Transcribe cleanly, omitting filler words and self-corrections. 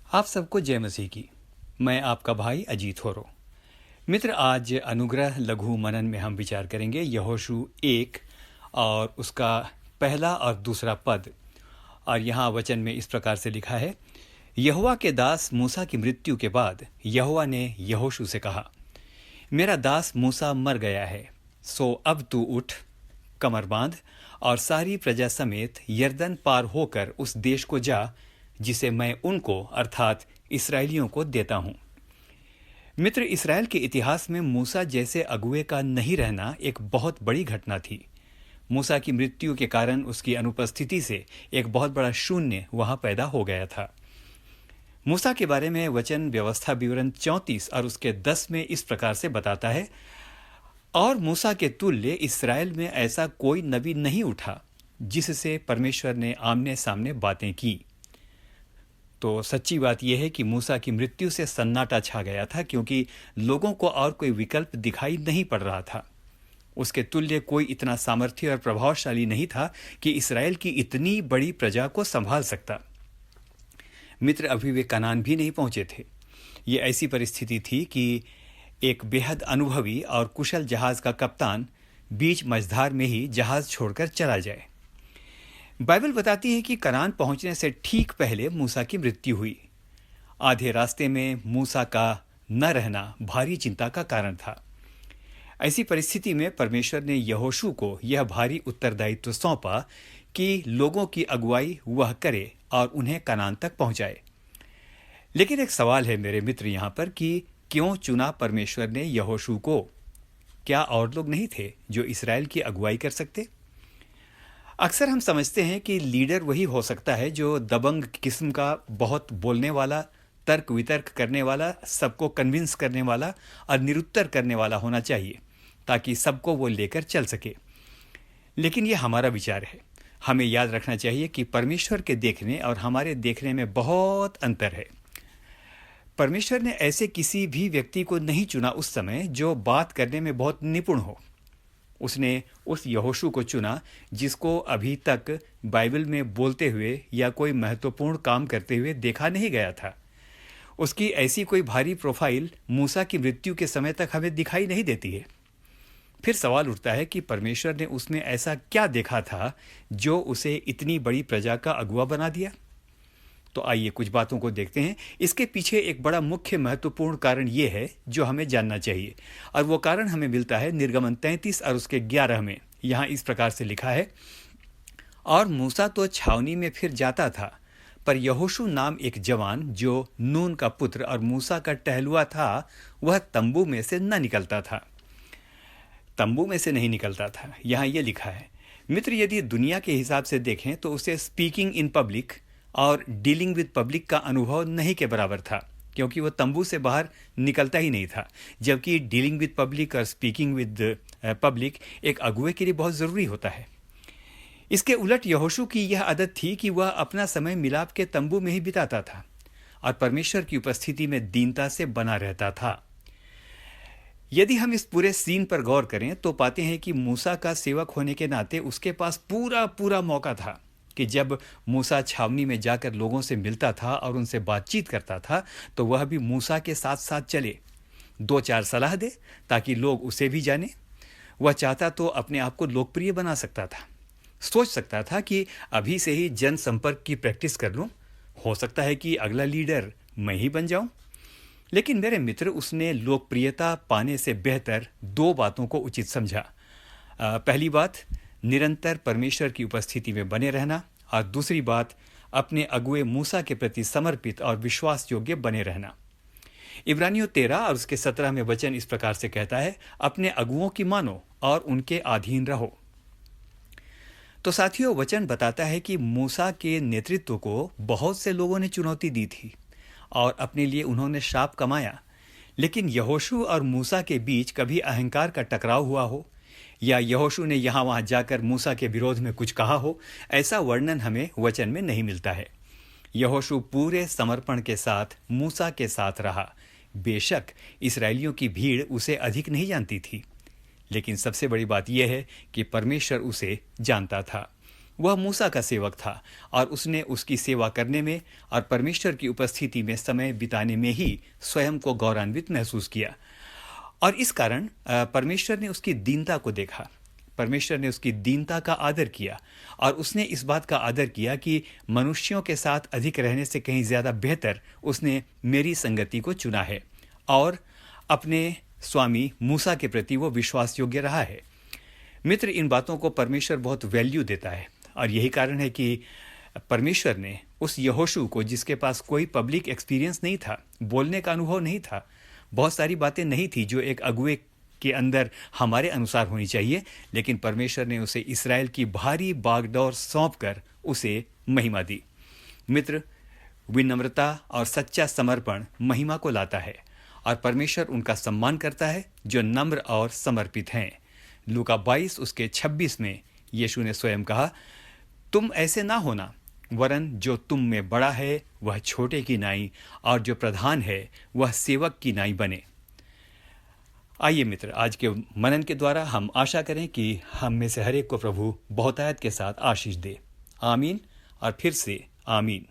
आप सबको जय मसीह की। मैं आपका भाई अजीत होरो। मित्र, आज अनुग्रह लघु मनन में हम विचार करेंगे यहोशू 1 और उसका पहला और दूसरा पद। और यहाँ वचन में इस प्रकार से लिखा है, यहोवा के दास मूसा की मृत्यु के बाद यहोवा ने यहोशू से कहा, मेरा दास मूसा मर गया है, सो अब तू उठ, कमर बांध और सारी प्रजा समेत यरदन पार होकर उस देश को जा जिसे मैं उनको अर्थात इस्राएलियों को देता हूं। मित्र, इस्राएल के इतिहास में मूसा जैसे अगुए का नहीं रहना एक बहुत बड़ी घटना थी। मूसा की मृत्यु के कारण उसकी अनुपस्थिति से एक बहुत बड़ा शून्य वहां पैदा हो गया था। मूसा के बारे में वचन व्यवस्था विवरण 34 और उसके 10 में इस प्रकार से बताता है, और मूसा के तुल्य इस्राएल में ऐसा कोई नबी नहीं उठा जिससे परमेश्वर ने आमने सामने बातें की। तो सच्ची बात यह है कि मूसा की मृत्यु से सन्नाटा छा गया था, क्योंकि लोगों को और कोई विकल्प दिखाई नहीं पड़ रहा था। उसके तुल्य कोई इतना सामर्थ्य और प्रभावशाली नहीं था कि इस्राएल की इतनी बड़ी प्रजा को संभाल सकता। मित्र, अभी वे कनान भी नहीं पहुंचे थे। ये ऐसी परिस्थिति थी कि एक बेहद अनुभवी और कुशल जहाज का कप्तान बीच मझधार में ही जहाज छोड़कर चला जाए। बाइबल बताती है कि कनान पहुंचने से ठीक पहले मूसा की मृत्यु हुई। आधे रास्ते में मूसा का न रहना भारी चिंता का कारण था। ऐसी परिस्थिति में परमेश्वर ने यहोशू को यह भारी उत्तरदायित्व सौंपा कि लोगों की अगुवाई वह करे और उन्हें कनान तक पहुंचाए। लेकिन एक सवाल है मेरे मित्र यहाँ पर कि क्यों चुना परमेश्वर ने यहोशू को? क्या और लोग नहीं थे जो इस्राएल की अगुवाई कर सकते? अक्सर हम समझते हैं कि लीडर वही हो सकता है जो दबंग किस्म का, बहुत बोलने वाला, तर्क वितर्क करने वाला, सबको कन्विंस करने वाला और निरुत्तर करने वाला होना चाहिए, ताकि सबको वो लेकर चल सके। लेकिन ये हमारा विचार है। हमें याद रखना चाहिए कि परमेश्वर के देखने और हमारे देखने में बहुत अंतर है। परमेश्वर ने ऐसे किसी भी व्यक्ति को नहीं चुना उस समय जो बात करने में बहुत निपुण हो। उसने उस यहोशू को चुना जिसको अभी तक बाइबल में बोलते हुए या कोई महत्वपूर्ण काम करते हुए देखा नहीं गया था। उसकी ऐसी कोई भारी प्रोफाइल मूसा की मृत्यु के समय तक हमें दिखाई नहीं देती है। फिर सवाल उठता है कि परमेश्वर ने उसमें ऐसा क्या देखा था जो उसे इतनी बड़ी प्रजा का अगुवा बना दिया। तो आइए कुछ बातों को देखते हैं। इसके पीछे एक बड़ा मुख्य महत्वपूर्ण कारण यह है जो हमें जानना चाहिए, और वो कारण हमें मिलता है निर्गमन 33 और उसके 11 में। यहाँ इस प्रकार से लिखा है, और मूसा तो छावनी में फिर जाता था, पर यहोशू नाम एक जवान जो नून का पुत्र और मूसा का टहलुआ था, वह तंबू में से न निकलता था। तंबू में से नहीं निकलता था, यहाँ ये लिखा है। मित्र, यदि दुनिया के हिसाब से देखें तो उसे स्पीकिंग इन पब्लिक और डीलिंग विद पब्लिक का अनुभव नहीं के बराबर था, क्योंकि वो तंबू से बाहर निकलता ही नहीं था। जबकि डीलिंग विद पब्लिक और स्पीकिंग विद पब्लिक एक अगुए के लिए बहुत ज़रूरी होता है। इसके उलट यहोशू की यह आदत थी कि वह अपना समय मिलाप के तंबू में ही बिताता था और परमेश्वर की उपस्थिति में दीनता से बना रहता था। यदि हम इस पूरे सीन पर गौर करें तो पाते हैं कि मूसा का सेवक होने के नाते उसके पास पूरा मौका था कि जब मूसा छावनी में जाकर लोगों से मिलता था और उनसे बातचीत करता था, तो वह भी मूसा के साथ साथ चले, 2-4 सलाह दे ताकि लोग उसे भी जाने। वह चाहता तो अपने आप को लोकप्रिय बना सकता था। सोच सकता था कि अभी से ही जनसंपर्क की प्रैक्टिस कर लूं, हो सकता है कि अगला लीडर मैं ही बन जाऊं। लेकिन मेरे मित्र, उसने लोकप्रियता पाने से बेहतर 2 बातों को उचित समझा। पहली बात, निरंतर परमेश्वर की उपस्थिति में बने रहना, और दूसरी बात, अपने अगुए मूसा के प्रति समर्पित और विश्वास योग्य बने रहना। इब्रानियों 13 और उसके 17 में वचन इस प्रकार से कहता है, अपने अगुओं की मानो और उनके अधीन रहो। तो साथियों, वचन बताता है कि मूसा के नेतृत्व को बहुत से लोगों ने चुनौती दी थी और अपने लिए उन्होंने श्राप कमाया। लेकिन यहोशू और मूसा के बीच कभी अहंकार का टकराव हुआ हो, या यहोशू ने यहाँ वहाँ जाकर मूसा के विरोध में कुछ कहा हो, ऐसा वर्णन हमें वचन में नहीं मिलता है। यहोशू पूरे समर्पण के साथ मूसा के साथ रहा। बेशक इस्राएलियों की भीड़ उसे अधिक नहीं जानती थी, लेकिन सबसे बड़ी बात यह है कि परमेश्वर उसे जानता था। वह मूसा का सेवक था और उसने उसकी सेवा करने में और परमेश्वर की उपस्थिति में समय बिताने में ही स्वयं को गौरवान्वित महसूस किया। और इस कारण परमेश्वर ने उसकी दीनता को देखा, परमेश्वर ने उसकी दीनता का आदर किया और उसने इस बात का आदर किया कि मनुष्यों के साथ अधिक रहने से कहीं ज़्यादा बेहतर उसने मेरी संगति को चुना है और अपने स्वामी मूसा के प्रति वो विश्वास योग्य रहा है। मित्र, इन बातों को परमेश्वर बहुत वैल्यू देता है और यही कारण है कि परमेश्वर ने उस यहोशू को, जिसके पास कोई पब्लिक एक्सपीरियंस नहीं था, बोलने का अनुभव नहीं था, बहुत सारी बातें नहीं थी जो एक अगुए के अंदर हमारे अनुसार होनी चाहिए, लेकिन परमेश्वर ने उसे इस्राएल की भारी बागडोर सौंपकर उसे महिमा दी। मित्र, विनम्रता और सच्चा समर्पण महिमा को लाता है और परमेश्वर उनका सम्मान करता है जो नम्र और समर्पित हैं। लूका 22 उसके 26 में यीशु ने स्वयं कहा, तुम ऐसे ना होना, वरन जो तुम में बड़ा है वह छोटे की नाई और जो प्रधान है वह सेवक की नाई बने। आइए मित्र, आज के मनन के द्वारा हम आशा करें कि हम में से हर एक को प्रभु बहुतायत के साथ आशीष दे। आमीन और फिर से आमीन।